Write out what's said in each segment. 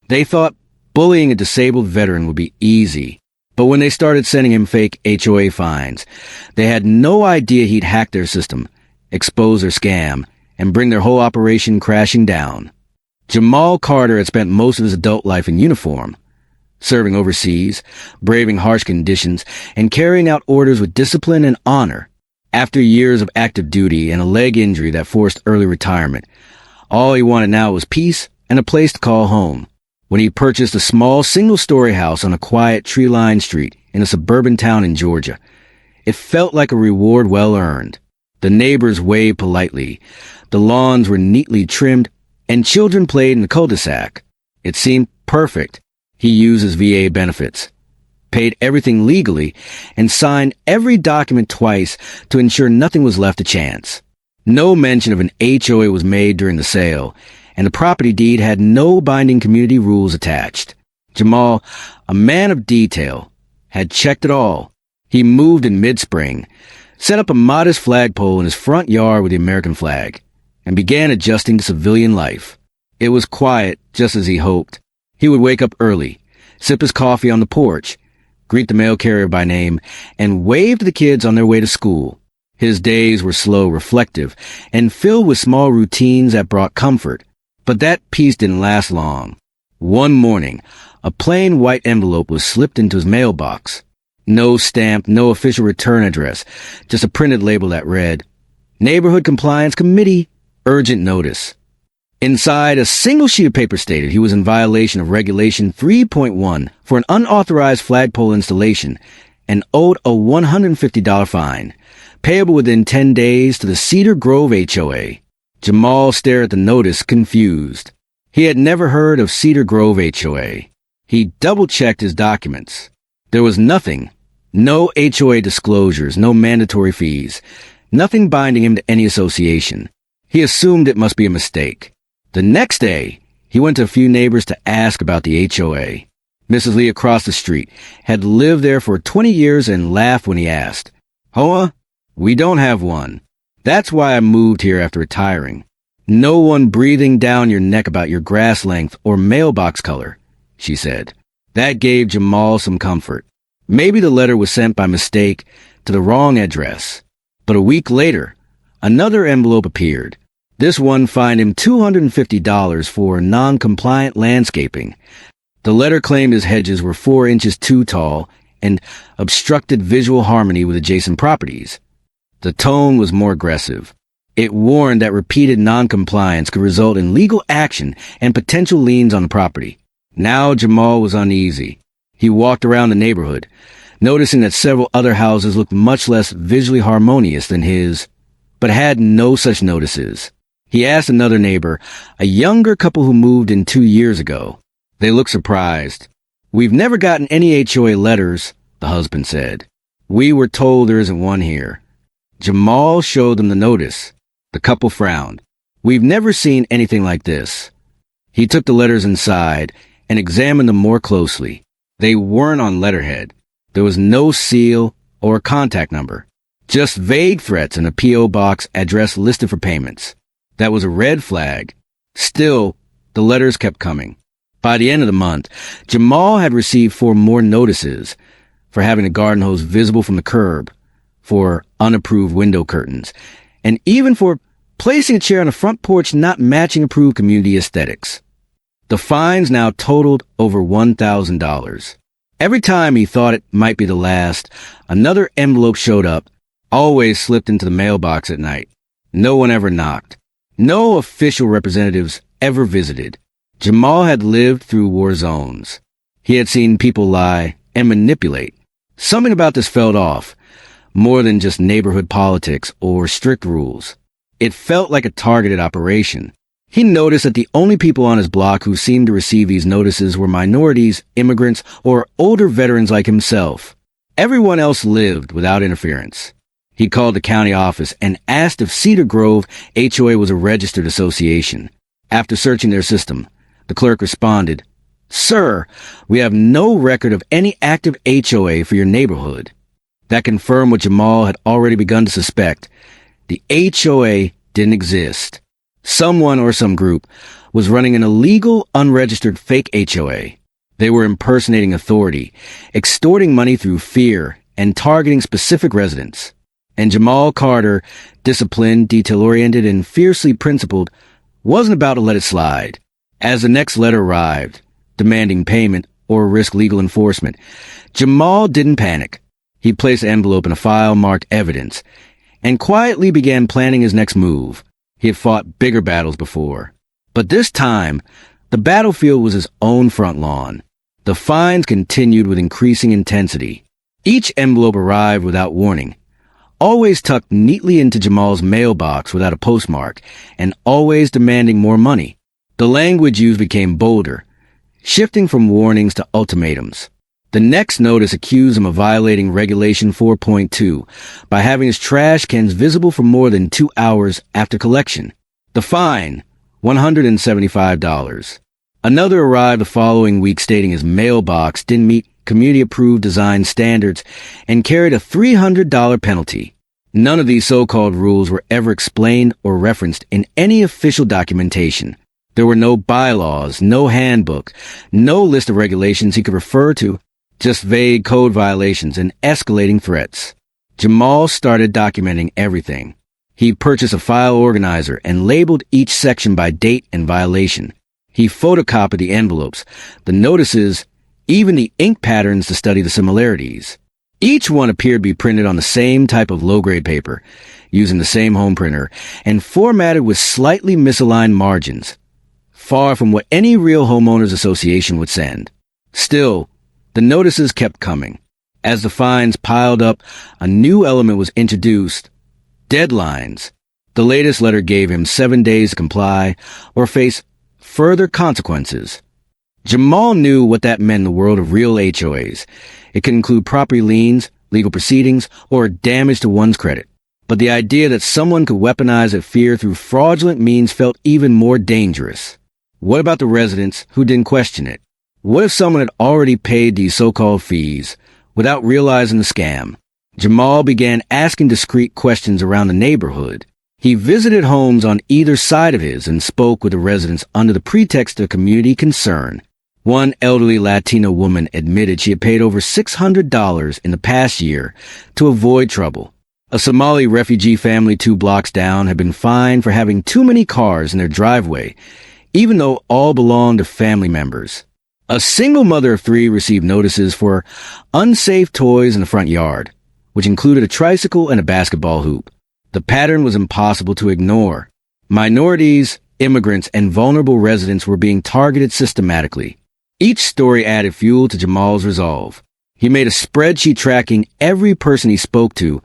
They thought bullying a disabled veteran would be easy, but when they started sending him fake HOA fines, they had no idea he'd hack their system, expose their scam, and bring their whole operation crashing down. Jamal Carter had spent most of his adult life in uniform, serving overseas, braving harsh conditions, and carrying out orders with discipline and honor. After years of active duty and a leg injury that forced early retirement, all he wanted now was peace and a place to call home. When he purchased a small single-story house on a quiet tree-lined street in a suburban town in Georgia, it felt like a reward well earned. The neighbors waved politely, the lawns were neatly trimmed, and children played in the cul-de-sac. It seemed perfect. He used his VA benefits, paid everything legally, and signed every document twice to ensure nothing was left to chance. No mention of an HOA was made during the sale, and the property deed had no binding community rules attached. Jamal, a man of detail, had checked it all. He moved in mid-spring, set up a modest flagpole in his front yard with the American flag, and began adjusting to civilian life. It was quiet, just as he hoped. He would wake up early, sip his coffee on the porch, greet the mail carrier by name, and wave to the kids on their way to school. His days were slow, reflective, and filled with small routines that brought comfort. But that peace didn't last long. One morning, a plain white envelope was slipped into his mailbox. No stamp, no official return address, just a printed label that read, Neighborhood Compliance Committee, Urgent Notice. Inside, a single sheet of paper stated he was in violation of Regulation 3.1 for an unauthorized flagpole installation and owed a $150 fine, payable within 10 days to the Cedar Grove HOA. Jamal stared at the notice, confused. He had never heard of Cedar Grove HOA. He double-checked his documents. There was nothing. No HOA disclosures, no mandatory fees, nothing binding him to any association. He assumed it must be a mistake. The next day, he went to a few neighbors to ask about the HOA. Mrs. Lee across the street had lived there for 20 years and laughed when he asked, "HOA? We don't have one. That's why I moved here after retiring. No one breathing down your neck about your grass length or mailbox color," she said. That gave Jamal some comfort. Maybe the letter was sent by mistake to the wrong address. But a week later, another envelope appeared. This one fined him $250 for non-compliant landscaping. The letter claimed his hedges were 4 inches too tall and obstructed visual harmony with adjacent properties. The tone was more aggressive. It warned that repeated non-compliance could result in legal action and potential liens on the property. Now Jamal was uneasy. He walked around the neighborhood, noticing that several other houses looked much less visually harmonious than his, but had no such notices. He asked another neighbor, a younger couple who moved in 2 years ago. They looked surprised. "We've never gotten any HOA letters," the husband said. "We were told there isn't one here." Jamal showed them the notice. The couple frowned. "We've never seen anything like this." He took the letters inside and examined them more closely. They weren't on letterhead. There was no seal or contact number. Just vague threats and a P.O. box address listed for payments. That was a red flag. Still, the letters kept coming. By the end of the month, Jamal had received 4 more notices for having a garden hose visible from the curb, for unapproved window curtains, and even for placing a chair on a front porch not matching approved community aesthetics. The fines now totaled over $1,000. Every time he thought it might be the last, another envelope showed up, always slipped into the mailbox at night. No one ever knocked. No official representatives ever visited. Jamal had lived through war zones. He had seen people lie and manipulate. Something about this felt off, more than just neighborhood politics or strict rules. It felt like a targeted operation. He noticed that the only people on his block who seemed to receive these notices were minorities, immigrants, or older veterans like himself. Everyone else lived without interference. He called the county office and asked if Cedar Grove HOA was a registered association. After searching their system, the clerk responded, "Sir, we have no record of any active HOA for your neighborhood." That confirmed what Jamal had already begun to suspect. The HOA didn't exist. Someone or some group was running an illegal, unregistered fake HOA. They were impersonating authority, extorting money through fear, and targeting specific residents. And Jamal Carter, disciplined, detail-oriented, and fiercely principled, wasn't about to let it slide. As the next letter arrived, demanding payment or risk legal enforcement, Jamal didn't panic. He placed the envelope in a file marked evidence and quietly began planning his next move. He had fought bigger battles before. But this time, the battlefield was his own front lawn. The fines continued with increasing intensity. Each envelope arrived without warning, always tucked neatly into Jamal's mailbox without a postmark, and always demanding more money. The language used became bolder, shifting from warnings to ultimatums. The next notice accused him of violating Regulation 4.2 by having his trash cans visible for more than 2 hours after collection. The fine, $175. Another arrived the following week stating his mailbox didn't meet community-approved design standards and carried a $300 penalty. None of these so-called rules were ever explained or referenced in any official documentation. There were no bylaws, no handbook, no list of regulations he could refer to, just vague code violations and escalating threats. Jamal started documenting everything. He purchased a file organizer and labeled each section by date and violation. He photocopied the envelopes, the notices, even the ink patterns to study the similarities. Each one appeared to be printed on the same type of low-grade paper, using the same home printer, and formatted with slightly misaligned margins, far from what any real homeowners association would send. Still, the notices kept coming. As the fines piled up, a new element was introduced: deadlines. The latest letter gave him 7 days to comply or face further consequences. Jamal knew what that meant in the world of real HOAs. It could include property liens, legal proceedings, or damage to one's credit. But the idea that someone could weaponize that fear through fraudulent means felt even more dangerous. What about the residents who didn't question it? What if someone had already paid these so-called fees without realizing the scam? Jamal began asking discreet questions around the neighborhood. He visited homes on either side of his and spoke with the residents under the pretext of community concern. One elderly Latina woman admitted she had paid over $600 in the past year to avoid trouble. A Somali refugee family 2 blocks down had been fined for having too many cars in their driveway, even though all belonged to family members. A single mother of 3 received notices for unsafe toys in the front yard, which included a tricycle and a basketball hoop. The pattern was impossible to ignore. Minorities, immigrants, and vulnerable residents were being targeted systematically. Each story added fuel to Jamal's resolve. He made a spreadsheet tracking every person he spoke to,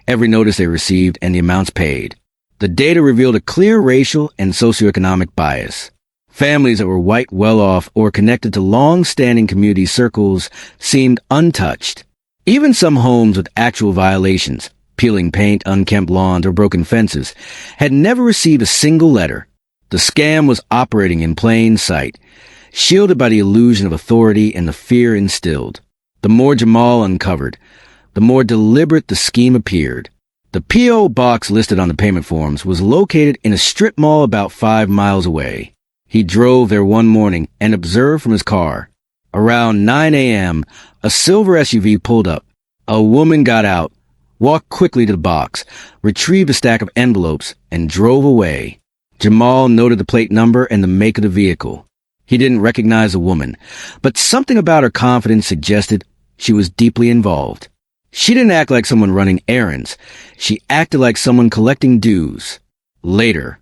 every notice they received, and the amounts paid. The data revealed a clear racial and socioeconomic bias. Families that were white, well-off, or connected to long-standing community circles seemed untouched. Even some homes with actual violations, peeling paint, unkempt lawns, or broken fences, had never received a single letter. The scam was operating in plain sight, shielded by the illusion of authority and the fear instilled. The more Jamal uncovered, the more deliberate the scheme appeared. The P.O. box listed on the payment forms was located in a strip mall about 5 miles away. He drove there one morning and observed from his car. Around 9 a.m., a silver SUV pulled up. A woman got out, walked quickly to the box, retrieved a stack of envelopes, and drove away. Jamal noted the plate number and the make of the vehicle. He didn't recognize the woman, but something about her confidence suggested she was deeply involved. She didn't act like someone running errands. She acted like someone collecting dues. Later,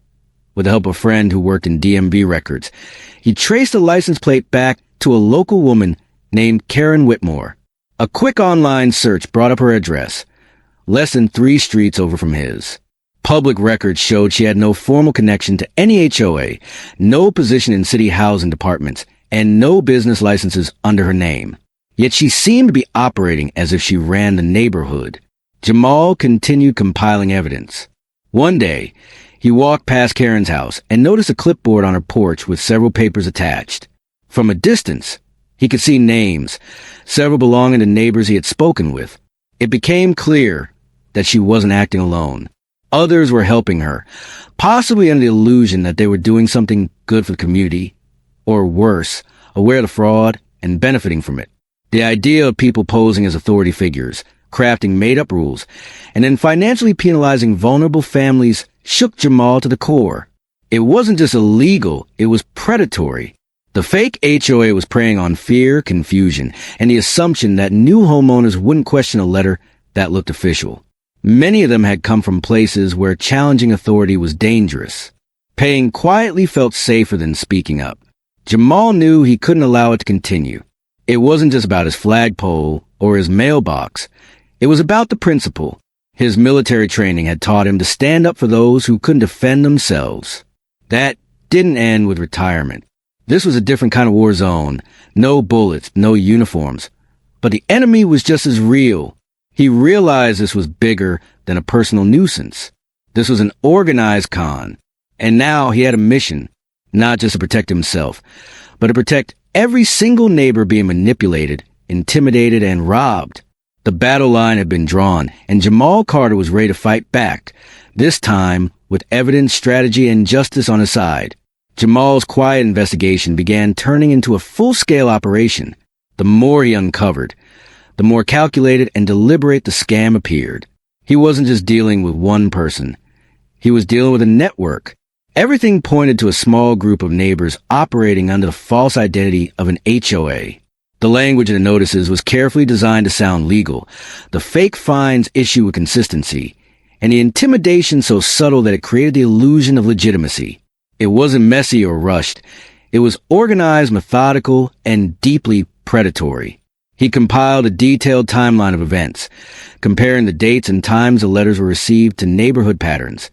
with the help of a friend who worked in DMV records, he traced the license plate back to a local woman named Karen Whitmore. A quick online search brought up her address, less than 3 streets over from his. Public records showed she had no formal connection to any HOA, no position in city housing departments, and no business licenses under her name. Yet she seemed to be operating as if she ran the neighborhood. Jamal continued compiling evidence. One day, he walked past Karen's house and noticed a clipboard on her porch with several papers attached. From a distance, he could see names, several belonging to neighbors he had spoken with. It became clear that she wasn't acting alone. Others were helping her, possibly under the illusion that they were doing something good for the community, or worse, aware of the fraud and benefiting from it. The idea of people posing as authority figures, crafting made-up rules, and then financially penalizing vulnerable families shook Jamal to the core. It wasn't just illegal, it was predatory. The fake HOA was preying on fear, confusion, and the assumption that new homeowners wouldn't question a letter that looked official. Many of them had come from places where challenging authority was dangerous. Paying quietly felt safer than speaking up. Jamal knew he couldn't allow it to continue. It wasn't just about his flagpole or his mailbox. It was about the principle. His military training had taught him to stand up for those who couldn't defend themselves. That didn't end with retirement. This was a different kind of war zone. No bullets, no uniforms. But the enemy was just as real. He realized this was bigger than a personal nuisance. This was an organized con. And now he had a mission, not just to protect himself, but to protect every single neighbor being manipulated, intimidated, and robbed. The battle line had been drawn, and Jamal Carter was ready to fight back, this time with evidence, strategy, and justice on his side. Jamal's quiet investigation began turning into a full-scale operation. The more he uncovered, the more calculated and deliberate the scam appeared. He wasn't just dealing with one person. He was dealing with a network. Everything pointed to a small group of neighbors operating under the false identity of an HOA. The language of the notices was carefully designed to sound legal, the fake fines issued with consistency, and the intimidation so subtle that it created the illusion of legitimacy. It wasn't messy or rushed. It was organized, methodical, and deeply predatory. He compiled a detailed timeline of events, comparing the dates and times the letters were received to neighborhood patterns,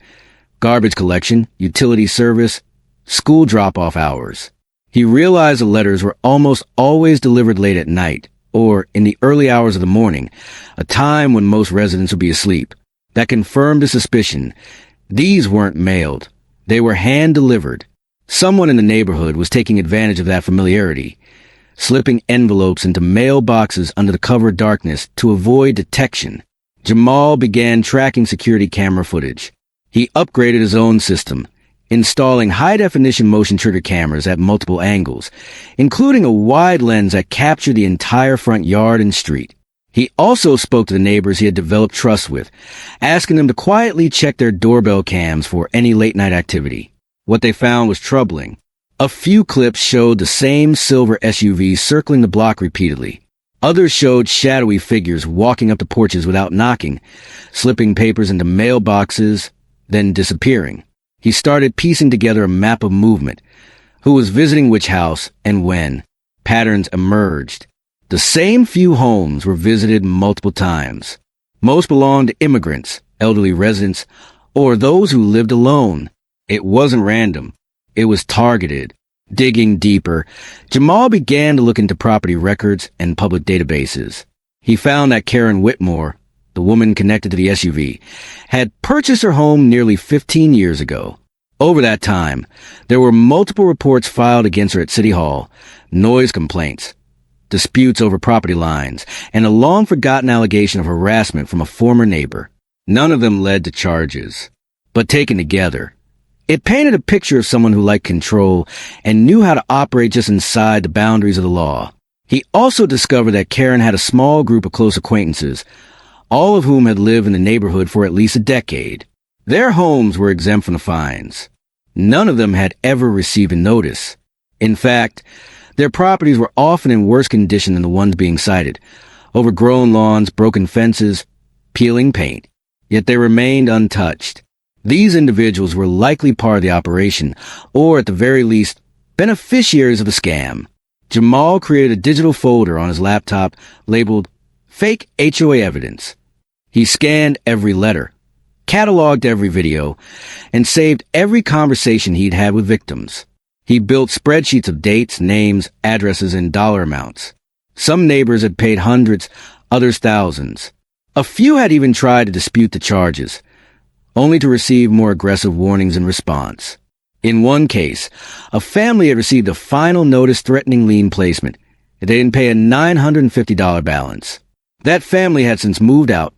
garbage collection, utility service, school drop-off hours. He realized the letters were almost always delivered late at night, or in the early hours of the morning, a time when most residents would be asleep. That confirmed his suspicion. These weren't mailed. They were hand-delivered. Someone in the neighborhood was taking advantage of that familiarity, slipping envelopes into mailboxes under the cover of darkness to avoid detection. Jamal began tracking security camera footage. He upgraded his own system, installing high-definition motion-trigger cameras at multiple angles, including a wide lens that captured the entire front yard and street. He also spoke to the neighbors he had developed trust with, asking them to quietly check their doorbell cams for any late-night activity. What they found was troubling. A few clips showed the same silver SUV circling the block repeatedly. Others showed shadowy figures walking up the porches without knocking, slipping papers into mailboxes, then disappearing. He started piecing together a map of movement. Who was visiting which house and when? Patterns emerged. The same few homes were visited multiple times. Most belonged to immigrants, elderly residents, or those who lived alone. It wasn't random. It was targeted. Digging deeper, Jamal began to look into property records and public databases. He found that Karen Whitmore, the woman connected to the SUV, had purchased her home nearly 15 years ago. Over that time, there were multiple reports filed against her at City Hall, noise complaints, disputes over property lines, and a long-forgotten allegation of harassment from a former neighbor. None of them led to charges. But taken together, it painted a picture of someone who liked control and knew how to operate just inside the boundaries of the law. He also discovered that Karen had a small group of close acquaintances, all of whom had lived in the neighborhood for at least a decade. Their homes were exempt from the fines. None of them had ever received a notice. In fact, their properties were often in worse condition than the ones being cited. Overgrown lawns, broken fences, peeling paint. Yet they remained untouched. These individuals were likely part of the operation, or at the very least, beneficiaries of the scam. Jamal created a digital folder on his laptop labeled Fake HOA Evidence. He scanned every letter, cataloged every video, and saved every conversation he'd had with victims. He built spreadsheets of dates, names, addresses, and dollar amounts. Some neighbors had paid hundreds, others thousands. A few had even tried to dispute the charges, only to receive more aggressive warnings in response. In one case, a family had received a final notice threatening lien placement. They didn't pay a $950 balance. That family had since moved out,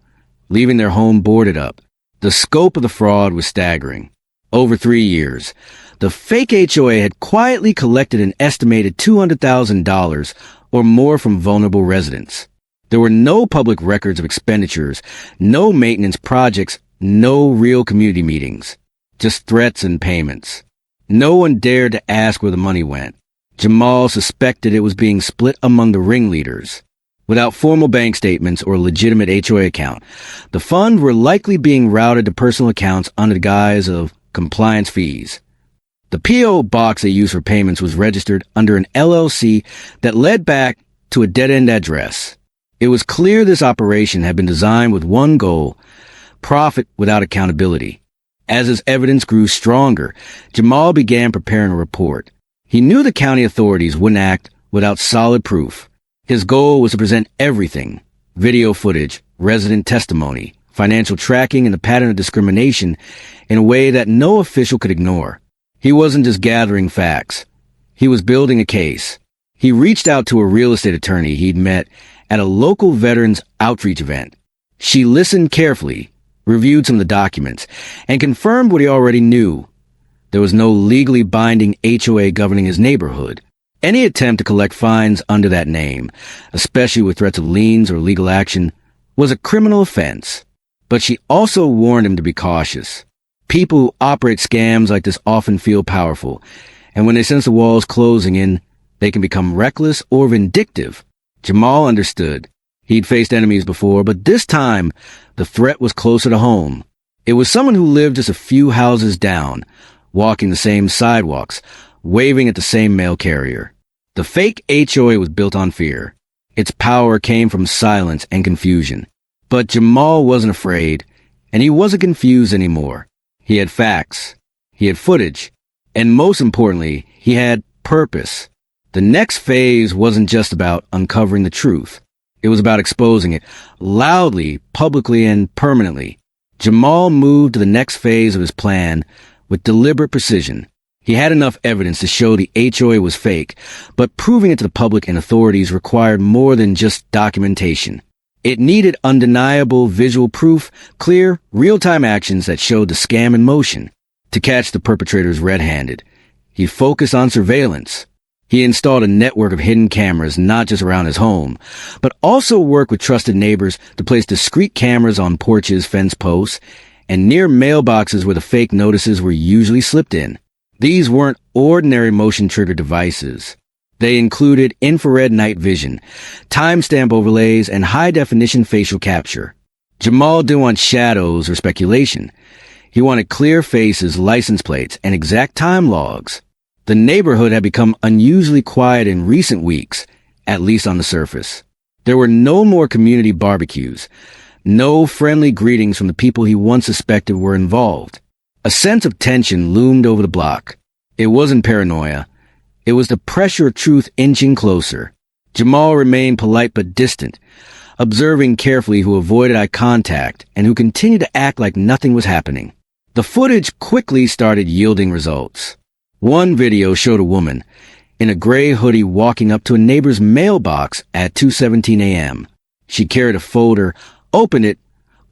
leaving their home boarded up. The scope of the fraud was staggering. Over 3 years, the fake HOA had quietly collected an estimated $200,000 or more from vulnerable residents. There were no public records of expenditures, no maintenance projects, no real community meetings, just threats and payments. No one dared to ask where the money went. Jamal suspected it was being split among the ringleaders. Without formal bank statements or a legitimate HOA account, the funds were likely being routed to personal accounts under the guise of compliance fees. The P.O. box they used for payments was registered under an LLC that led back to a dead-end address. It was clear this operation had been designed with one goal: profit without accountability. As his evidence grew stronger, Jamal began preparing a report. He knew the county authorities wouldn't act without solid proof. His goal was to present everything: video footage, resident testimony, financial tracking, and the pattern of discrimination in a way that no official could ignore. He wasn't just gathering facts. He was building a case. He reached out to a real estate attorney he'd met at a local veterans outreach event. She listened carefully, reviewed some of the documents, and confirmed what he already knew. There was no legally binding HOA governing his neighborhood. Any attempt to collect fines under that name, especially with threats of liens or legal action, was a criminal offense. But she also warned him to be cautious. People who operate scams like this often feel powerful, and when they sense the walls closing in, they can become reckless or vindictive. Jamal understood. He'd faced enemies before, but this time, the threat was closer to home. It was someone who lived just a few houses down, walking the same sidewalks, waving at the same mail carrier. The fake HOA was built on fear. Its power came from silence and confusion. But Jamal wasn't afraid, and he wasn't confused anymore. He had facts. He had footage. And most importantly, he had purpose. The next phase wasn't just about uncovering the truth. It was about exposing it, loudly, publicly, and permanently. Jamal moved to the next phase of his plan with deliberate precision. He had enough evidence to show the HOA was fake, but proving it to the public and authorities required more than just documentation. It needed undeniable visual proof, clear, real-time actions that showed the scam in motion. To catch the perpetrators red-handed, he focused on surveillance. He installed a network of hidden cameras not just around his home, but also worked with trusted neighbors to place discreet cameras on porches, fence posts, and near mailboxes where the fake notices were usually slipped in. These weren't ordinary motion-trigger devices. They included infrared night vision, timestamp overlays, and high-definition facial capture. Jamal didn't want shadows or speculation. He wanted clear faces, license plates, and exact time logs. The neighborhood had become unusually quiet in recent weeks, at least on the surface. There were no more community barbecues, no friendly greetings from the people he once suspected were involved. A sense of tension loomed over the block. It wasn't paranoia. It was the pressure of truth inching closer. Jamal remained polite but distant, observing carefully who avoided eye contact and who continued to act like nothing was happening. The footage quickly started yielding results. One video showed a woman in a gray hoodie walking up to a neighbor's mailbox at 2:17 a.m. She carried a folder, opened it,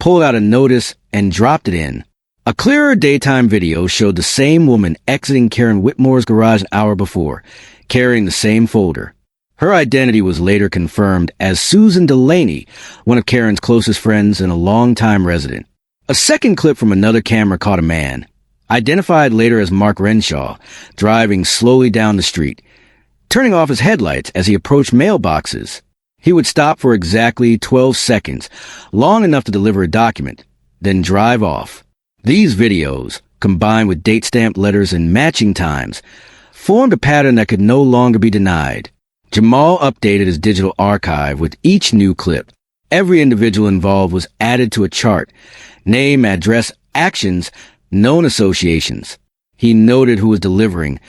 pulled out a notice, and dropped it in. A clearer daytime video showed the same woman exiting Karen Whitmore's garage an hour before, carrying the same folder. Her identity was later confirmed as Susan Delaney, one of Karen's closest friends and a longtime resident. A second clip from another camera caught a man, identified later as Mark Renshaw, driving slowly down the street, turning off his headlights as he approached mailboxes. He would stop for exactly 12 seconds, long enough to deliver a document, then drive off. These videos, combined with date-stamped letters and matching times, formed a pattern that could no longer be denied. Jamal updated his digital archive with each new clip. Every individual involved was added to a chart: name, address, actions, known associations. He noted who was delivering,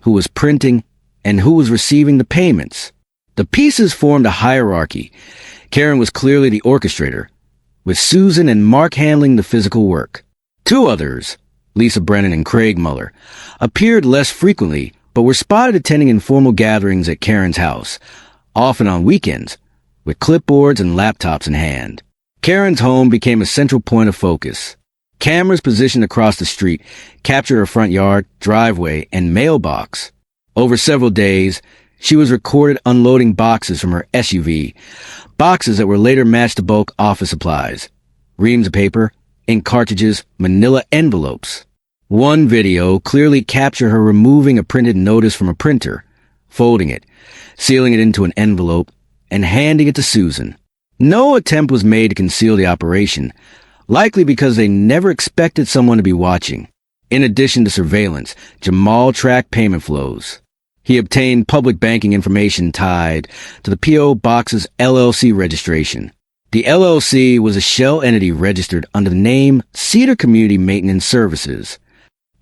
who was printing, and who was receiving the payments. The pieces formed a hierarchy. Karen was clearly the orchestrator, with Susan and Mark handling the physical work. Two others, Lisa Brennan and Craig Muller, appeared less frequently, but were spotted attending informal gatherings at Karen's house, often on weekends, with clipboards and laptops in hand. Karen's home became a central point of focus. Cameras positioned across the street captured her front yard, driveway, and mailbox. Over several days, she was recorded unloading boxes from her SUV, boxes that were later matched to bulk office supplies, reams of paper, ink cartridges, manila envelopes. One video clearly captured her removing a printed notice from a printer, folding it, sealing it into an envelope, and handing it to Susan. No attempt was made to conceal the operation, likely because they never expected someone to be watching. In addition to surveillance, Jamal tracked payment flows. He obtained public banking information tied to the P.O. Box's LLC registration. The LLC was a shell entity registered under the name Cedar Community Maintenance Services.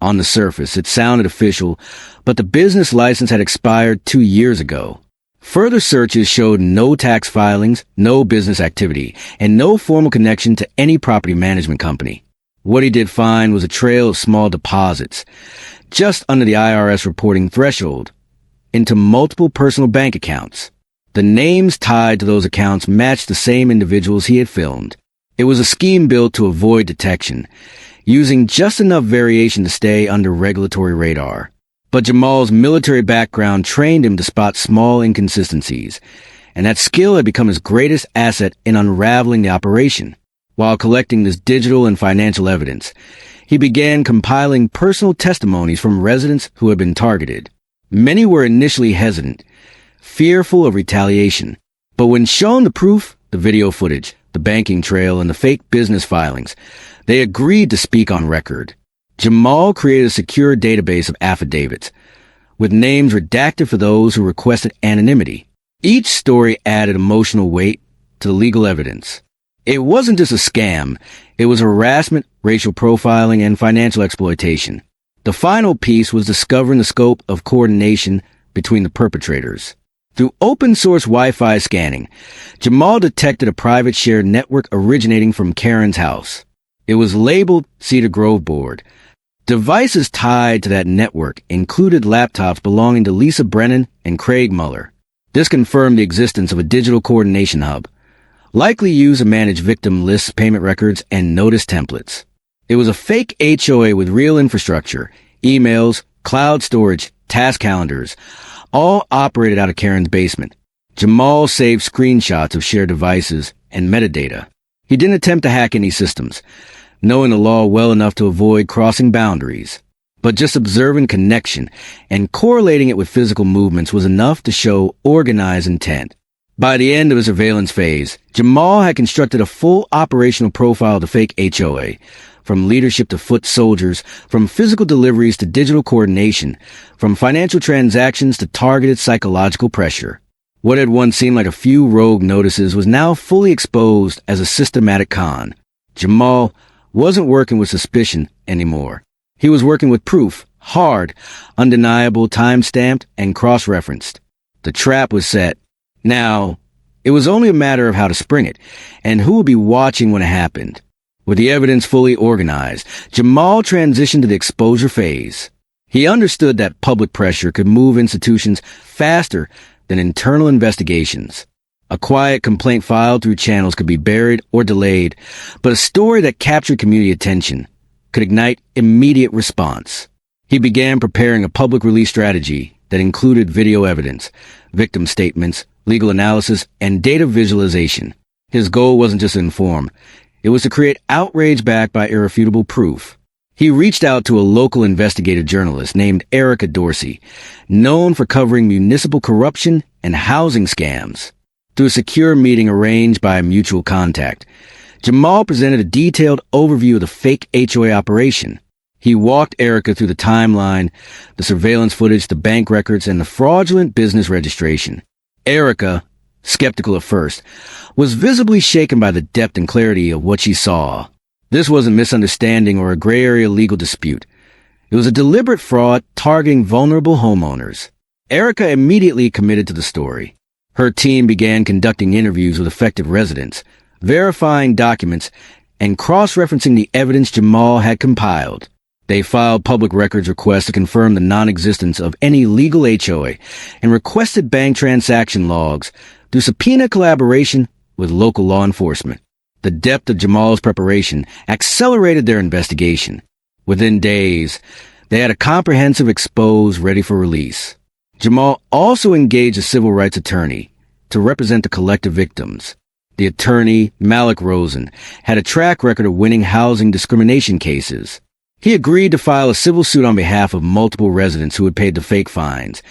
On the surface, it sounded official, but the business license had expired 2 years ago. Further searches showed no tax filings, no business activity, and no formal connection to any property management company. What he did find was a trail of small deposits, just under the IRS reporting threshold, into multiple personal bank accounts. The names tied to those accounts matched the same individuals he had filmed. It was a scheme built to avoid detection, using just enough variation to stay under regulatory radar. But Jamal's military background trained him to spot small inconsistencies, and that skill had become his greatest asset in unraveling the operation. While collecting this digital and financial evidence, he began compiling personal testimonies from residents who had been targeted. Many were initially hesitant, fearful of retaliation. But when shown the proof, the video footage, the banking trail, and the fake business filings, they agreed to speak on record. Jamal created a secure database of affidavits, with names redacted for those who requested anonymity. Each story added emotional weight to the legal evidence. It wasn't just a scam, it was harassment, racial profiling, and financial exploitation. The final piece was discovering the scope of coordination between the perpetrators. Through open-source Wi-Fi scanning, Jamal detected a private shared network originating from Karen's house. It was labeled Cedar Grove Board. Devices tied to that network included laptops belonging to Lisa Brennan and Craig Muller. This confirmed the existence of a digital coordination hub, likely used to manage victim lists, payment records, and notice templates. It was a fake HOA with real infrastructure, emails, cloud storage, task calendars, all operated out of Karen's basement. Jamal saved screenshots of shared devices and metadata. He didn't attempt to hack any systems, knowing the law well enough to avoid crossing boundaries. But just observing connection and correlating it with physical movements was enough to show organized intent. By the end of his surveillance phase, Jamal had constructed a full operational profile of the fake HOA, from leadership to foot soldiers, from physical deliveries to digital coordination, from financial transactions to targeted psychological pressure. What had once seemed like a few rogue notices was now fully exposed as a systematic con. Jamal wasn't working with suspicion anymore. He was working with proof, hard, undeniable, time-stamped, and cross-referenced. The trap was set. Now, it was only a matter of how to spring it, and who would be watching when it happened. With the evidence fully organized, Jamal transitioned to the exposure phase. He understood that public pressure could move institutions faster than internal investigations. A quiet complaint filed through channels could be buried or delayed, but a story that captured community attention could ignite immediate response. He began preparing a public release strategy that included video evidence, victim statements, legal analysis, and data visualization. His goal wasn't just to inform. It was to create outrage backed by irrefutable proof. He reached out to a local investigative journalist named Erica Dorsey, known for covering municipal corruption and housing scams. Through a secure meeting arranged by a mutual contact, Jamal presented a detailed overview of the fake HOA operation. He walked Erica through the timeline, the surveillance footage, the bank records, and the fraudulent business registration. Erica, skeptical at first, was visibly shaken by the depth and clarity of what she saw. This wasn't misunderstanding or a gray area legal dispute. It was a deliberate fraud targeting vulnerable homeowners. Erica immediately committed to the story. Her team began conducting interviews with affected residents, verifying documents, and cross-referencing the evidence Jamal had compiled. They filed public records requests to confirm the non-existence of any legal HOA and requested bank transaction logs through subpoena collaboration with local law enforcement. The depth of Jamal's preparation accelerated their investigation. Within days, they had a comprehensive expose ready for release. Jamal also engaged a civil rights attorney to represent the collective victims. The attorney, Malik Rosen, had a track record of winning housing discrimination cases. He agreed to file a civil suit on behalf of multiple residents who had paid the fake fines,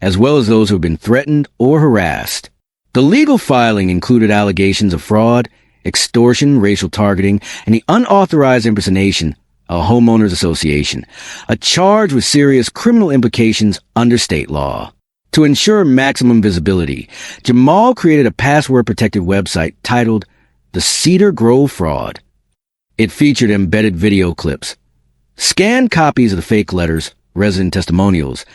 as well as those who had been threatened or harassed. The legal filing included allegations of fraud, extortion, racial targeting, and the unauthorized impersonation of a homeowners association, a charge with serious criminal implications under state law. To ensure maximum visibility, Jamal created a password-protected website titled The Cedar Grove Fraud. It featured embedded video clips, scanned copies of the fake letters, resident testimonials,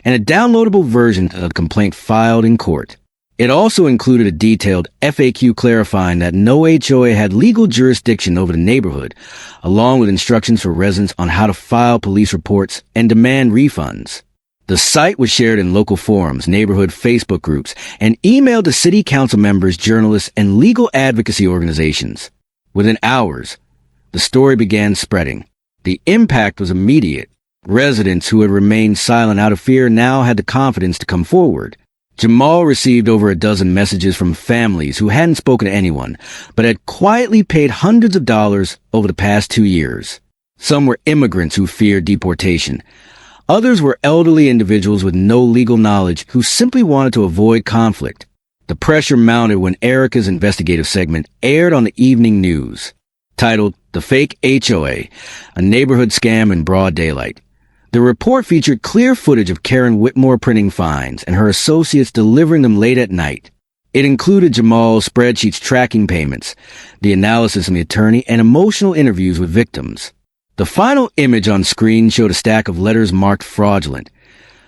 and a downloadable version of the complaint filed in court. It also included a detailed FAQ clarifying that no HOA had legal jurisdiction over the neighborhood, along with instructions for residents on how to file police reports and demand refunds. The site was shared in local forums, neighborhood Facebook groups, and emailed to city council members, journalists, and legal advocacy organizations. Within hours, the story began spreading. The impact was immediate. Residents who had remained silent out of fear now had the confidence to come forward. Jamal received over a dozen messages from families who hadn't spoken to anyone, but had quietly paid hundreds of dollars over the past 2 years. Some were immigrants who feared deportation. Others were elderly individuals with no legal knowledge who simply wanted to avoid conflict. The pressure mounted when Erica's investigative segment aired on the evening news, titled The Fake HOA, a neighborhood scam in broad daylight. The report featured clear footage of Karen Whitmore printing fines and her associates delivering them late at night. It included Jamal's spreadsheets tracking payments, the analysis from the attorney, and emotional interviews with victims. The final image on screen showed a stack of letters marked fraudulent,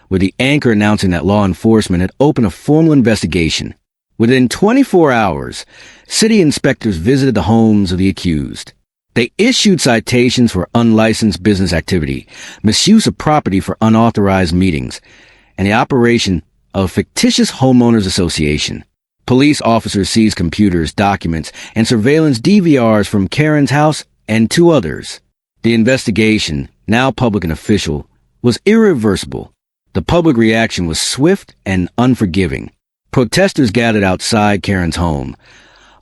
with the anchor announcing that law enforcement had opened a formal investigation. Within 24 hours, city inspectors visited the homes of the accused. They issued citations for unlicensed business activity, misuse of property for unauthorized meetings, and the operation of a fictitious homeowners association. Police officers seized computers, documents, and surveillance DVRs from Karen's house and 2 others. The investigation, now public and official, was irreversible. The public reaction was swift and unforgiving. Protesters gathered outside Karen's home,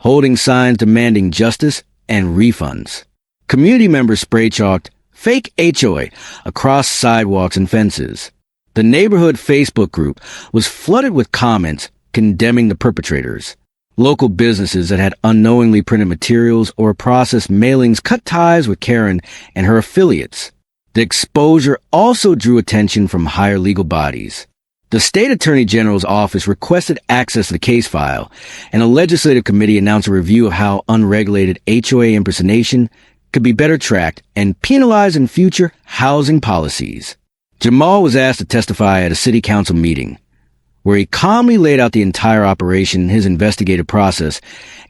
holding signs demanding justice and refunds. Community members spray-chalked "Fake HOA" across sidewalks and fences. The neighborhood Facebook group was flooded with comments condemning the perpetrators. Local businesses that had unknowingly printed materials or processed mailings cut ties with Karen and her affiliates. The exposure also drew attention from higher legal bodies. The state attorney general's office requested access to the case file, and a legislative committee announced a review of how unregulated HOA impersonation could be better tracked and penalized in future housing policies. Jamal was asked to testify at a city council meeting, where he calmly laid out the entire operation, his investigative process,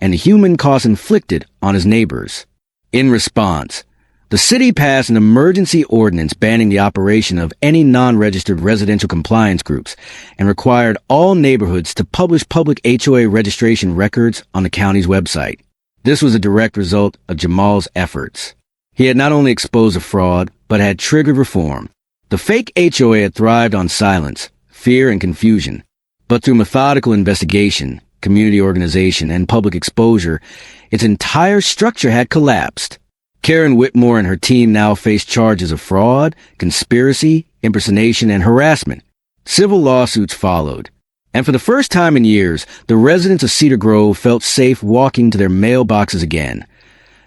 and the human cost inflicted on his neighbors. In response, the city passed an emergency ordinance banning the operation of any non-registered residential compliance groups and required all neighborhoods to publish public HOA registration records on the county's website. This was a direct result of Jamal's efforts. He had not only exposed the fraud, but had triggered reform. The fake HOA had thrived on silence, fear, and confusion. But through methodical investigation, community organization, and public exposure, its entire structure had collapsed. Karen Whitmore and her team now face charges of fraud, conspiracy, impersonation, and harassment. Civil lawsuits followed. And for the first time in years, the residents of Cedar Grove felt safe walking to their mailboxes again,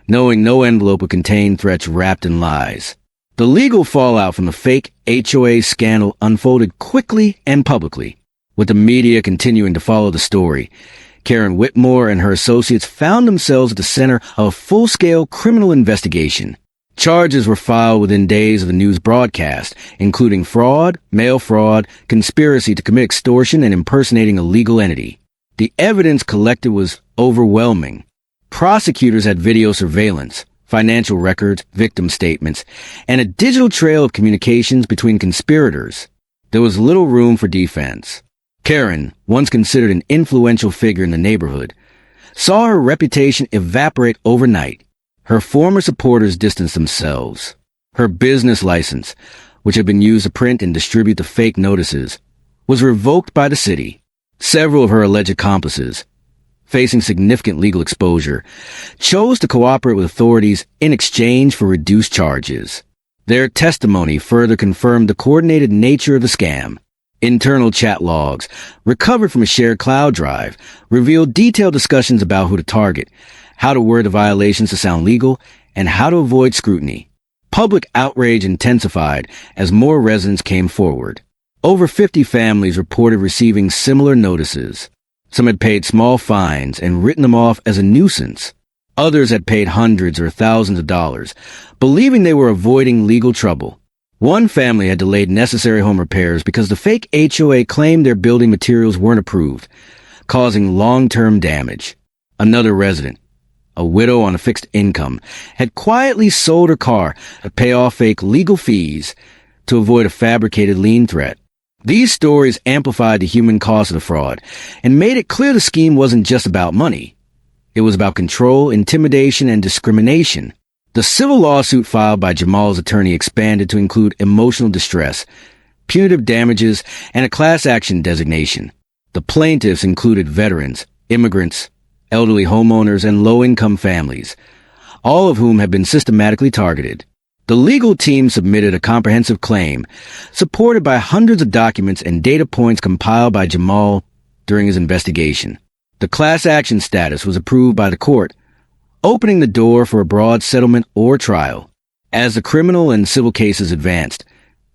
knowing no envelope would contain threats wrapped in lies. The legal fallout from the fake HOA scandal unfolded quickly and publicly. With the media continuing to follow the story, Karen Whitmore and her associates found themselves at the center of a full-scale criminal investigation. Charges were filed within days of the news broadcast, including fraud, mail fraud, conspiracy to commit extortion, and impersonating a legal entity. The evidence collected was overwhelming. Prosecutors had video surveillance, financial records, victim statements, and a digital trail of communications between conspirators. There was little room for defense. Karen, once considered an influential figure in the neighborhood, saw her reputation evaporate overnight. Her former supporters distanced themselves. Her business license, which had been used to print and distribute the fake notices, was revoked by the city. Several of her alleged accomplices, facing significant legal exposure, chose to cooperate with authorities in exchange for reduced charges. Their testimony further confirmed the coordinated nature of the scam. Internal chat logs, recovered from a shared cloud drive, revealed detailed discussions about who to target, how to word the violations to sound legal, and how to avoid scrutiny. Public outrage intensified as more residents came forward. Over 50 families reported receiving similar notices. Some had paid small fines and written them off as a nuisance. Others had paid hundreds or thousands of dollars, believing they were avoiding legal trouble. One family had delayed necessary home repairs because the fake HOA claimed their building materials weren't approved, causing long-term damage. Another resident, a widow on a fixed income, had quietly sold her car to pay off fake legal fees to avoid a fabricated lien threat. These stories amplified the human cost of the fraud and made it clear the scheme wasn't just about money. It was about control, intimidation, and discrimination. The civil lawsuit filed by Jamal's attorney expanded to include emotional distress, punitive damages, and a class action designation. The plaintiffs included veterans, immigrants, elderly homeowners, and low-income families, all of whom had been systematically targeted. The legal team submitted a comprehensive claim, supported by hundreds of documents and data points compiled by Jamal during his investigation. The class action status was approved by the court, opening the door for a broad settlement or trial. As the criminal and civil cases advanced,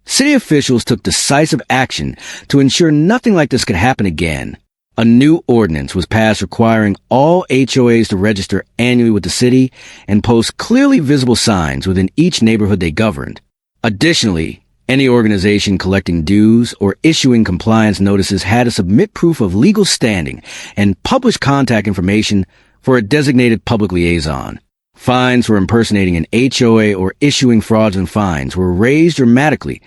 city officials took decisive action to ensure nothing like this could happen again. A new ordinance was passed requiring all HOAs to register annually with the city and post clearly visible signs within each neighborhood they governed. Additionally, any organization collecting dues or issuing compliance notices had to submit proof of legal standing and publish contact information for a designated public liaison. Fines for impersonating an HOA or issuing fraudulent fines were raised dramatically,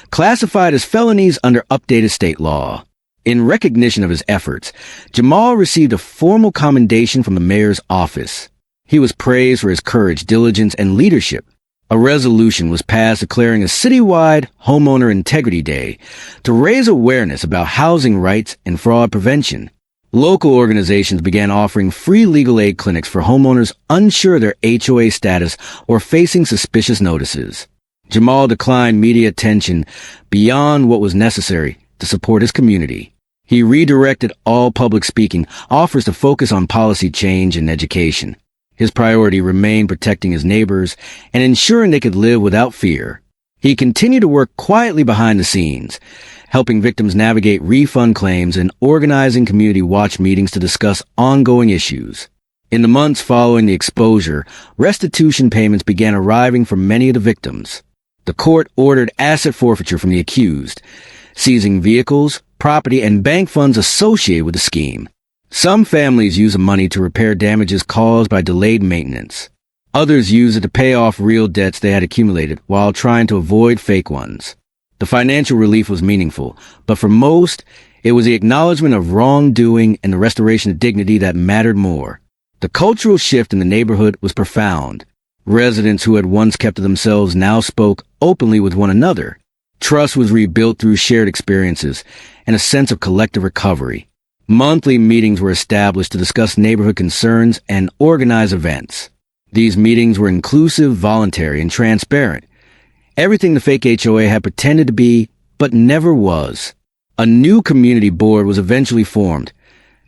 classified as felonies under updated state law. In recognition of his efforts, Jamal received a formal commendation from the mayor's office. He was praised for his courage, diligence, and leadership. A resolution was passed declaring a citywide Homeowner Integrity Day to raise awareness about housing rights and fraud prevention. Local organizations began offering free legal aid clinics for homeowners unsure of their HOA status or facing suspicious notices. Jamal declined media attention beyond what was necessary to support his community. He redirected all public speaking offers to focus on policy change and education. His priority remained protecting his neighbors and ensuring they could live without fear. He continued to work quietly behind the scenes, helping victims navigate refund claims and organizing community watch meetings to discuss ongoing issues. In the months following the exposure, restitution payments began arriving for many of the victims. The court ordered asset forfeiture from the accused, seizing vehicles, property, and bank funds associated with the scheme. Some families use the money to repair damages caused by delayed maintenance. Others use it to pay off real debts they had accumulated while trying to avoid fake ones. The financial relief was meaningful, but for most, it was the acknowledgement of wrongdoing and the restoration of dignity that mattered more. The cultural shift in the neighborhood was profound. Residents who had once kept to themselves now spoke openly with one another. Trust was rebuilt through shared experiences and a sense of collective recovery. Monthly meetings were established to discuss neighborhood concerns and organize events. These meetings were inclusive, voluntary, and transparent. Everything the fake HOA had pretended to be, but never was. A new community board was eventually formed,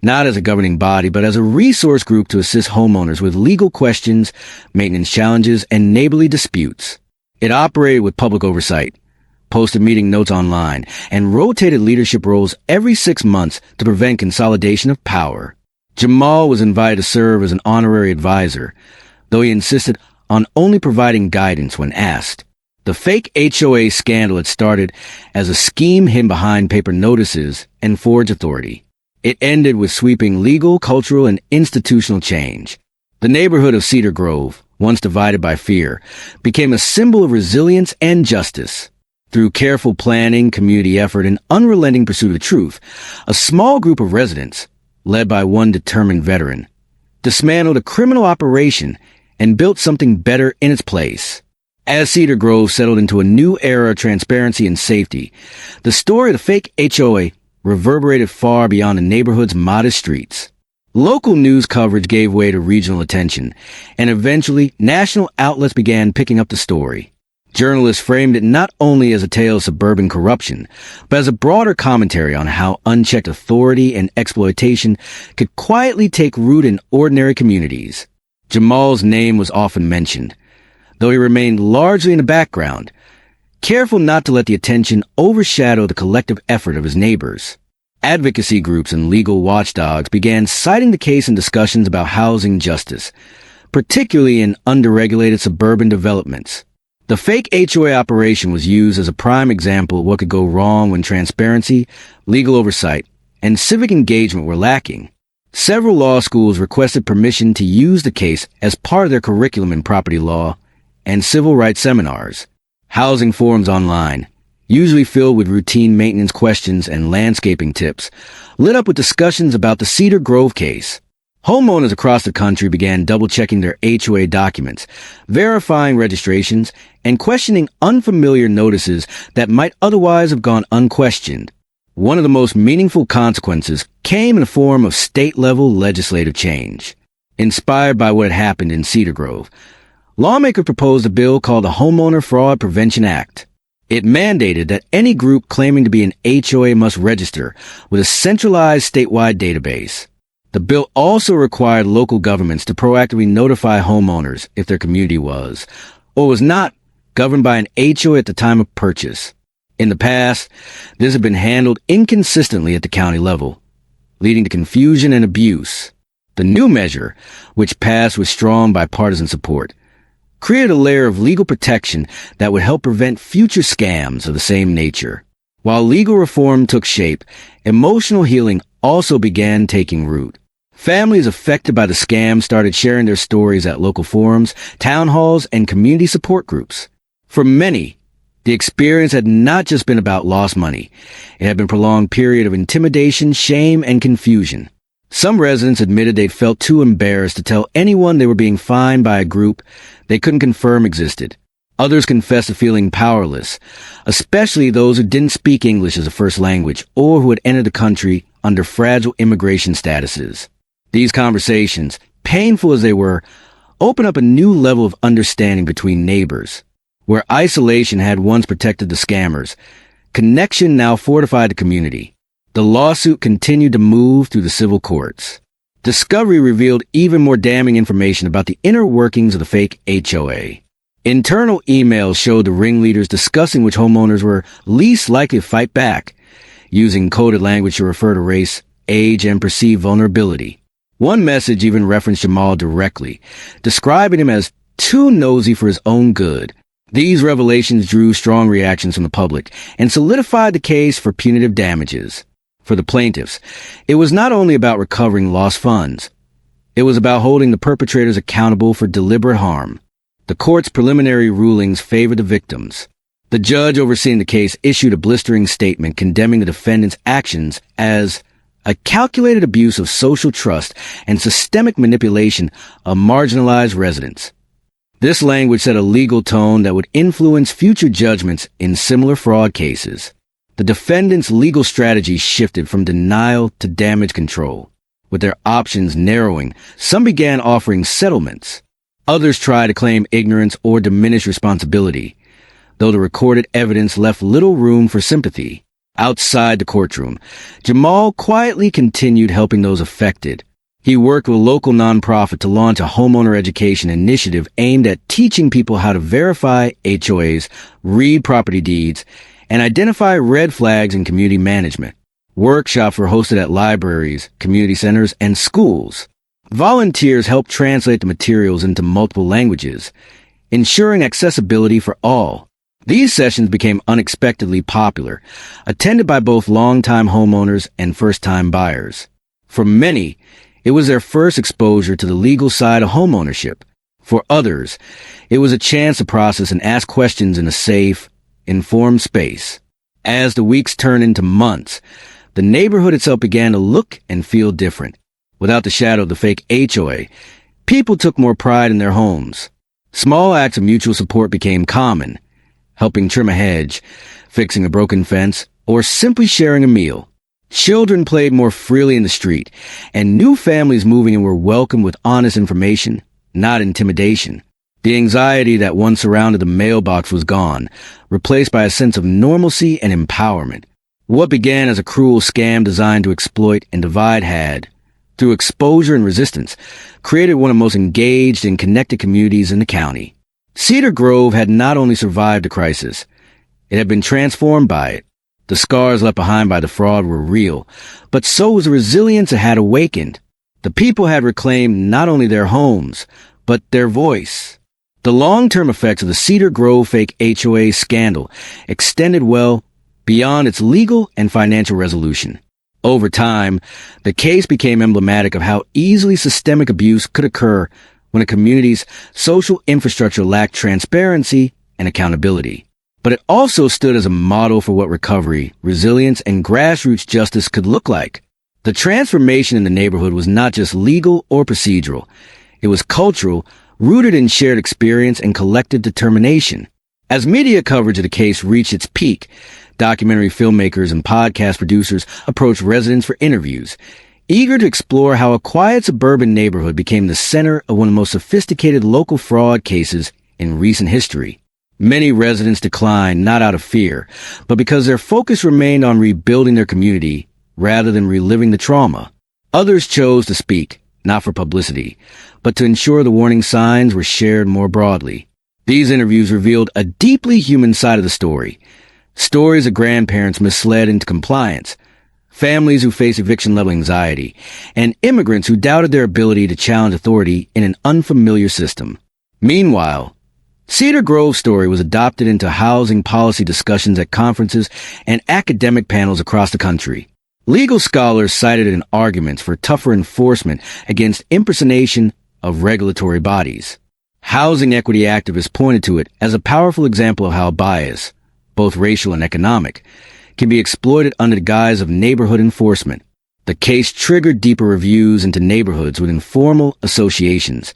not as a governing body, but as a resource group to assist homeowners with legal questions, maintenance challenges, and neighborly disputes. It operated with public oversight, posted meeting notes online, and rotated leadership roles every 6 months to prevent consolidation of power. Jamal was invited to serve as an honorary advisor, though he insisted on only providing guidance when asked. The fake HOA scandal had started as a scheme hidden behind paper notices and forged authority. It ended with sweeping legal, cultural, and institutional change. The neighborhood of Cedar Grove, once divided by fear, became a symbol of resilience and justice. Through careful planning, community effort, and unrelenting pursuit of truth, a small group of residents, led by one determined veteran, dismantled a criminal operation, and built something better in its place. As Cedar Grove settled into a new era of transparency and safety, the story of the fake HOA reverberated far beyond the neighborhood's modest streets. Local news coverage gave way to regional attention, and eventually national outlets began picking up the story. Journalists framed it not only as a tale of suburban corruption, but as a broader commentary on how unchecked authority and exploitation could quietly take root in ordinary communities. Jamal's name was often mentioned, though he remained largely in the background, careful not to let the attention overshadow the collective effort of his neighbors. Advocacy groups and legal watchdogs began citing the case in discussions about housing justice, particularly in underregulated suburban developments. The fake HOA operation was used as a prime example of what could go wrong when transparency, legal oversight, and civic engagement were lacking. Several law schools requested permission to use the case as part of their curriculum in property law and civil rights seminars. Housing forums online, usually filled with routine maintenance questions and landscaping tips, lit up with discussions about the Cedar Grove case. Homeowners across the country began double-checking their HOA documents, verifying registrations, and questioning unfamiliar notices that might otherwise have gone unquestioned. One of the most meaningful consequences came in the form of state-level legislative change. Inspired by what had happened in Cedar Grove, lawmakers proposed a bill called the Homeowner Fraud Prevention Act. It mandated that any group claiming to be an HOA must register with a centralized statewide database. The bill also required local governments to proactively notify homeowners if their community was, or was not, governed by an HOA at the time of purchase. In the past, this had been handled inconsistently at the county level, leading to confusion and abuse. The new measure, which passed with strong bipartisan support, created a layer of legal protection that would help prevent future scams of the same nature. While legal reform took shape, emotional healing also began taking root. Families affected by the scam started sharing their stories at local forums, town halls, and community support groups. For many, the experience had not just been about lost money. It had been a prolonged period of intimidation, shame, and confusion. Some residents admitted they felt too embarrassed to tell anyone they were being fined by a group they couldn't confirm existed. Others confessed to feeling powerless, especially those who didn't speak English as a first language or who had entered the country under fragile immigration statuses. These conversations, painful as they were, opened up a new level of understanding between neighbors. Where isolation had once protected the scammers, connection now fortified the community. The lawsuit continued to move through the civil courts. Discovery revealed even more damning information about the inner workings of the fake HOA. Internal emails showed the ringleaders discussing which homeowners were least likely to fight back, using coded language to refer to race, age, and perceived vulnerability. One message even referenced Jamal directly, describing him as too nosy for his own good. These revelations drew strong reactions from the public and solidified the case for punitive damages. For the plaintiffs, it was not only about recovering lost funds. It was about holding the perpetrators accountable for deliberate harm. The court's preliminary rulings favored the victims. The judge overseeing the case issued a blistering statement condemning the defendants' actions as a calculated abuse of social trust and systemic manipulation of marginalized residents. This language set a legal tone that would influence future judgments in similar fraud cases. The defendants' legal strategy shifted from denial to damage control. With their options narrowing, some began offering settlements. Others tried to claim ignorance or diminish responsibility, though the recorded evidence left little room for sympathy. Outside the courtroom, Jamal quietly continued helping those affected. He worked with a local nonprofit to launch a homeowner education initiative aimed at teaching people how to verify HOAs, read property deeds, and identify red flags in community management. Workshops were hosted at libraries, community centers, and schools. Volunteers helped translate the materials into multiple languages, ensuring accessibility for all. These sessions became unexpectedly popular, attended by both longtime homeowners and first-time buyers. For many, it was their first exposure to the legal side of homeownership. For others, it was a chance to process and ask questions in a safe, informed space. As the weeks turned into months, the neighborhood itself began to look and feel different. Without the shadow of the fake HOA, people took more pride in their homes. Small acts of mutual support became common, helping trim a hedge, fixing a broken fence, or simply sharing a meal. Children played more freely in the street, and new families moving in were welcomed with honest information, not intimidation. The anxiety that once surrounded the mailbox was gone, replaced by a sense of normalcy and empowerment. What began as a cruel scam designed to exploit and divide had, through exposure and resistance, created one of the most engaged and connected communities in the county. Cedar Grove had not only survived the crisis, it had been transformed by it. The scars left behind by the fraud were real, but so was the resilience it had awakened. The people had reclaimed not only their homes, but their voice. The long-term effects of the Cedar Grove fake HOA scandal extended well beyond its legal and financial resolution. Over time, the case became emblematic of how easily systemic abuse could occur when a community's social infrastructure lacked transparency and accountability. But it also stood as a model for what recovery, resilience, and grassroots justice could look like. The transformation in the neighborhood was not just legal or procedural. It was cultural, rooted in shared experience and collective determination. As media coverage of the case reached its peak, documentary filmmakers and podcast producers approached residents for interviews, eager to explore how a quiet suburban neighborhood became the center of one of the most sophisticated local fraud cases in recent history. Many residents declined not out of fear, but because their focus remained on rebuilding their community rather than reliving the trauma. Others chose to speak, not for publicity, but to ensure the warning signs were shared more broadly. These interviews revealed a deeply human side of the story. Stories of grandparents misled into compliance, families who faced eviction-level anxiety, and immigrants who doubted their ability to challenge authority in an unfamiliar system. Meanwhile, Cedar Grove's story was adopted into housing policy discussions at conferences and academic panels across the country. Legal scholars cited it in arguments for tougher enforcement against impersonation of regulatory bodies. Housing equity activists pointed to it as a powerful example of how bias, both racial and economic, can be exploited under the guise of neighborhood enforcement. The case triggered deeper reviews into neighborhoods with informal associations,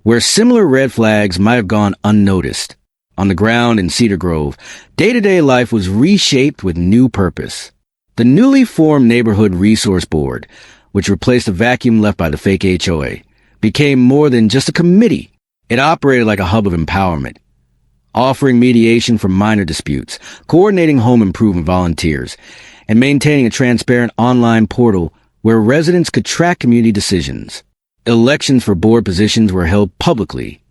where similar red flags might have gone unnoticed. On the ground in Cedar Grove, day-to-day life was reshaped with new purpose. The newly formed Neighborhood Resource Board, which replaced the vacuum left by the fake HOA, became more than just a committee. It operated like a hub of empowerment, offering mediation for minor disputes, coordinating home improvement volunteers, and maintaining a transparent online portal where residents could track community decisions. Elections for board positions were held publicly,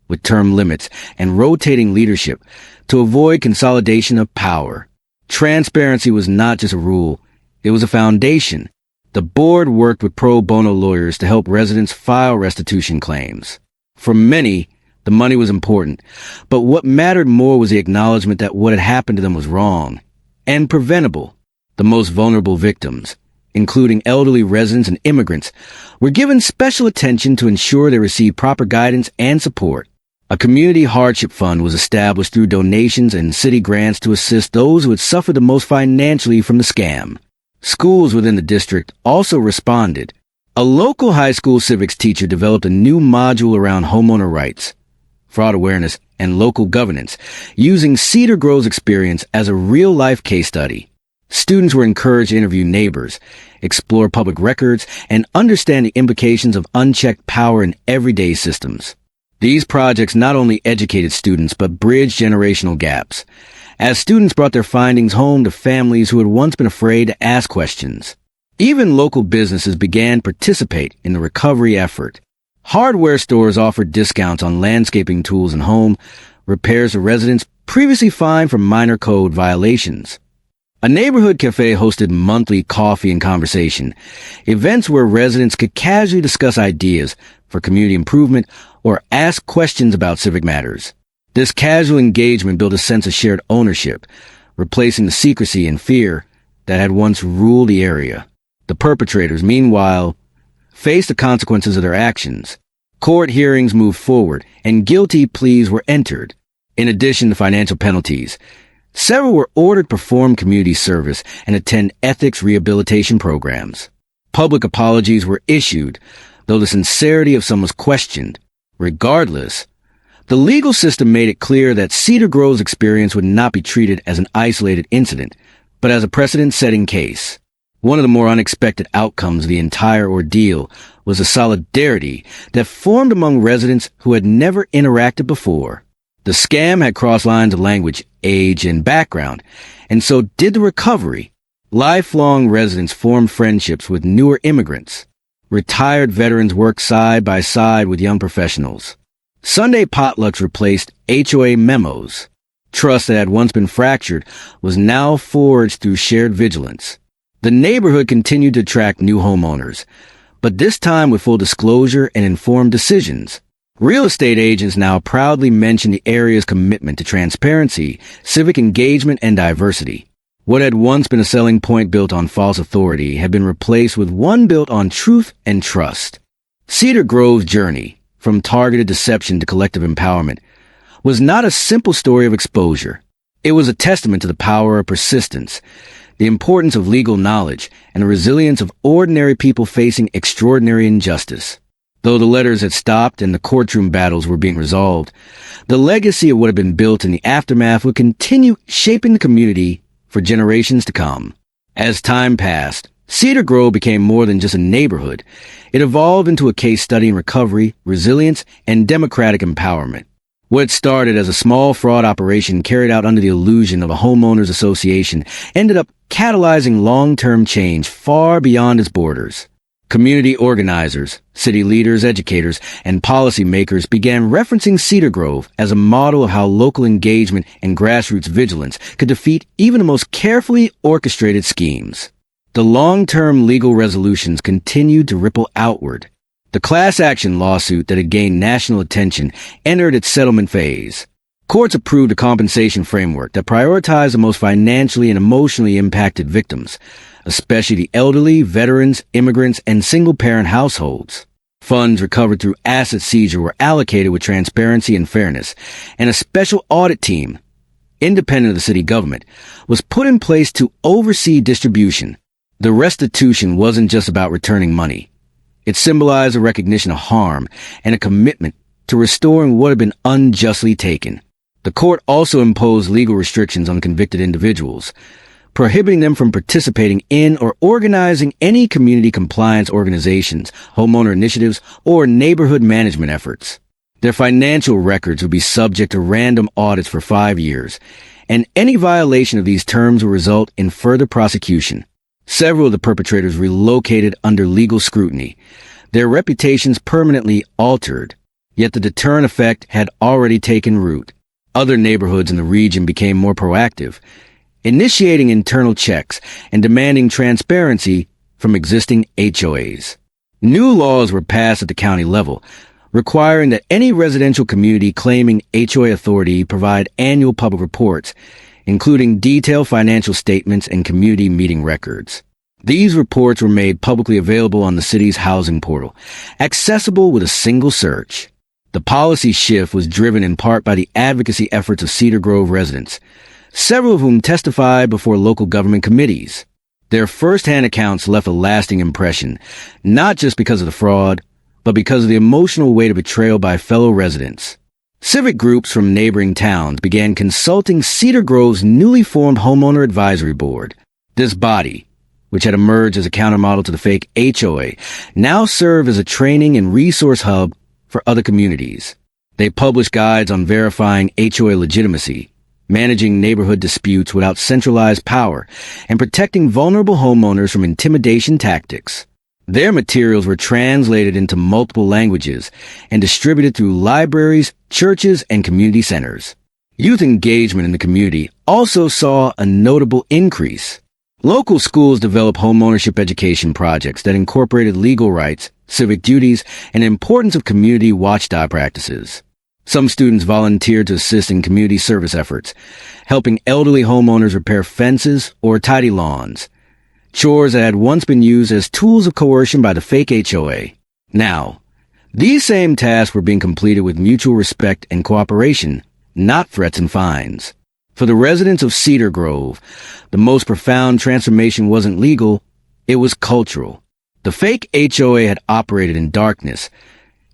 with term limits and rotating leadership to avoid consolidation of power. Transparency was not just a rule, it was a foundation. The board worked with pro bono lawyers to help residents file restitution claims. For many, the money was important, but what mattered more was the acknowledgement that what had happened to them was wrong and preventable. The most vulnerable victims, including elderly residents and immigrants, were given special attention to ensure they received proper guidance and support. A community hardship fund was established through donations and city grants to assist those who had suffered the most financially from the scam. Schools within the district also responded. A local high school civics teacher developed a new module around homeowner rights, fraud awareness, and local governance, using Cedar Grove's experience as a real-life case study. Students were encouraged to interview neighbors, explore public records, and understand the implications of unchecked power in everyday systems. These projects not only educated students, but bridged generational gaps, as students brought their findings home to families who had once been afraid to ask questions. Even local businesses began to participate in the recovery effort. Hardware stores offered discounts on landscaping tools and home repairs to residents previously fined for minor code violations. A neighborhood cafe hosted monthly coffee and conversation, events where residents could casually discuss ideas for community improvement or ask questions about civic matters. This casual engagement built a sense of shared ownership, replacing the secrecy and fear that had once ruled the area. The perpetrators, meanwhile, faced the consequences of their actions. Court hearings moved forward, and guilty pleas were entered. In addition to financial penalties, several were ordered to perform community service and attend ethics rehabilitation programs. Public apologies were issued, though the sincerity of some was questioned. Regardless, the legal system made it clear that Cedar Grove's experience would not be treated as an isolated incident, but as a precedent-setting case. One of the more unexpected outcomes of the entire ordeal was a solidarity that formed among residents who had never interacted before. The scam had crossed lines of language, age, and background, and so did the recovery. Lifelong residents formed friendships with newer immigrants. Retired veterans worked side by side with young professionals. Sunday potlucks replaced HOA memos. Trust that had once been fractured was now forged through shared vigilance. The neighborhood continued to attract new homeowners, but this time with full disclosure and informed decisions. Real estate agents now proudly mention the area's commitment to transparency, civic engagement, and diversity. What had once been a selling point built on false authority had been replaced with one built on truth and trust. Cedar Grove's journey, from targeted deception to collective empowerment, was not a simple story of exposure. It was a testament to the power of persistence, the importance of legal knowledge, and the resilience of ordinary people facing extraordinary injustice. Though the letters had stopped and the courtroom battles were being resolved, the legacy of what had been built in the aftermath would continue shaping the community for generations to come. As time passed, Cedar Grove became more than just a neighborhood. It evolved into a case study in recovery, resilience, and democratic empowerment. What started as a small fraud operation carried out under the illusion of a homeowners association ended up catalyzing long-term change far beyond its borders. Community organizers, city leaders, educators, and policymakers began referencing Cedar Grove as a model of how local engagement and grassroots vigilance could defeat even the most carefully orchestrated schemes. The long-term legal resolutions continued to ripple outward. The class action lawsuit that had gained national attention entered its settlement phase. Courts approved a compensation framework that prioritized the most financially and emotionally impacted victims, especially the elderly, veterans, immigrants, and single-parent households. Funds recovered through asset seizure were allocated with transparency and fairness, and a special audit team, independent of the city government, was put in place to oversee distribution. The restitution wasn't just about returning money. It symbolized a recognition of harm and a commitment to restoring what had been unjustly taken. The court also imposed legal restrictions on convicted individuals, prohibiting them from participating in or organizing any community compliance organizations, homeowner initiatives, or neighborhood management efforts. Their financial records would be subject to random audits for 5 years, and any violation of these terms would result in further prosecution. Several of the perpetrators relocated under legal scrutiny, their reputations permanently altered, yet the deterrent effect had already taken root. Other neighborhoods in the region became more proactive, initiating internal checks and demanding transparency from existing HOAs. New laws were passed at the county level, requiring that any residential community claiming HOA authority provide annual public reports, including detailed financial statements and community meeting records. These reports were made publicly available on the city's housing portal, accessible with a single search. The policy shift was driven in part by the advocacy efforts of Cedar Grove residents, several of whom testified before local government committees. Their first-hand accounts left a lasting impression, not just because of the fraud, but because of the emotional weight of betrayal by fellow residents. Civic groups from neighboring towns began consulting Cedar Grove's newly formed Homeowner Advisory Board. This body, which had emerged as a countermodel to the fake HOA, now served as a training and resource hub for other communities. They published guides on verifying HOA legitimacy, managing neighborhood disputes without centralized power, and protecting vulnerable homeowners from intimidation tactics. Their materials were translated into multiple languages and distributed through libraries, churches, and community centers. Youth engagement in the community also saw a notable increase. Local schools developed homeownership education projects that incorporated legal rights, civic duties, and the importance of community watchdog practices. Some students volunteered to assist in community service efforts, helping elderly homeowners repair fences or tidy lawns, chores that had once been used as tools of coercion by the fake HOA. Now, these same tasks were being completed with mutual respect and cooperation, not threats and fines. For the residents of Cedar Grove, the most profound transformation wasn't legal, it was cultural. The fake HOA had operated in darkness,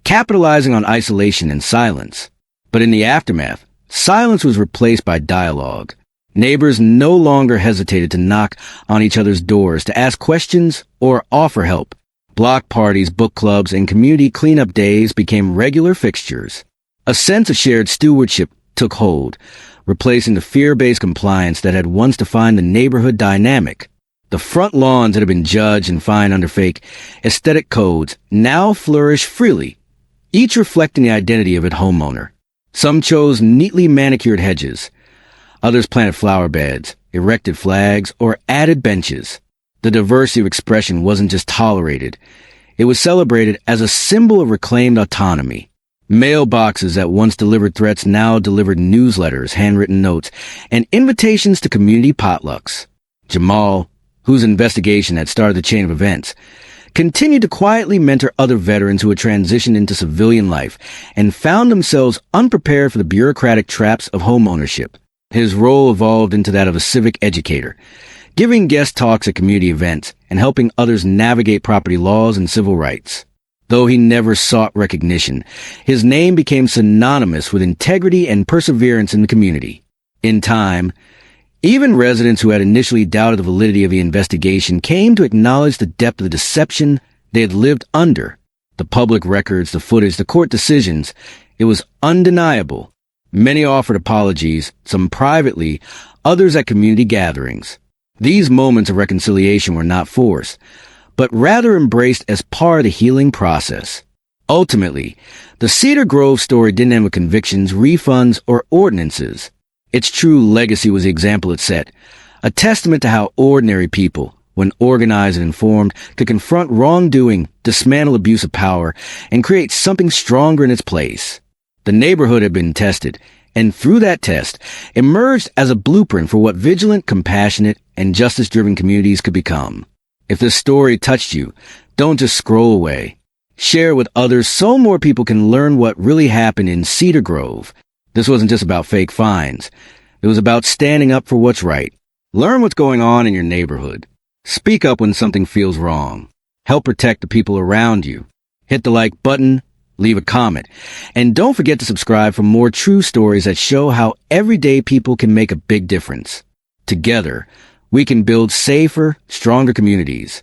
capitalizing on isolation and silence. But in the aftermath, silence was replaced by dialogue. Neighbors no longer hesitated to knock on each other's doors to ask questions or offer help. Block parties, book clubs, and community cleanup days became regular fixtures. A sense of shared stewardship took hold, replacing the fear-based compliance that had once defined the neighborhood dynamic. The front lawns that had been judged and fined under fake aesthetic codes now flourished freely, each reflecting the identity of its homeowner. Some chose neatly manicured hedges. Others planted flower beds, erected flags, or added benches. The diversity of expression wasn't just tolerated. It was celebrated as a symbol of reclaimed autonomy. Mailboxes that once delivered threats now delivered newsletters, handwritten notes, and invitations to community potlucks. Jamal, whose investigation had started the chain of events, continued to quietly mentor other veterans who had transitioned into civilian life and found themselves unprepared for the bureaucratic traps of homeownership. His role evolved into that of a civic educator, giving guest talks at community events and helping others navigate property laws and civil rights. Though he never sought recognition, his name became synonymous with integrity and perseverance in the community. In time, even residents who had initially doubted the validity of the investigation came to acknowledge the depth of the deception they had lived under. The public records, the footage, the court decisions, it was undeniable. Many offered apologies, some privately, others at community gatherings. These moments of reconciliation were not forced, but rather embraced as part of the healing process. Ultimately, the Cedar Grove story didn't end with convictions, refunds, or ordinances. Its true legacy was the example it set, a testament to how ordinary people, when organized and informed, could confront wrongdoing, dismantle abuse of power, and create something stronger in its place. The neighborhood had been tested, and through that test, emerged as a blueprint for what vigilant, compassionate, and justice-driven communities could become. If this story touched you, don't just scroll away. Share it with others so more people can learn what really happened in Cedar Grove. This wasn't just about fake fines. It was about standing up for what's right. Learn what's going on in your neighborhood. Speak up when something feels wrong. Help protect the people around you. Hit the like button, leave a comment, and don't forget to subscribe for more true stories that show how everyday people can make a big difference. Together, we can build safer, stronger communities.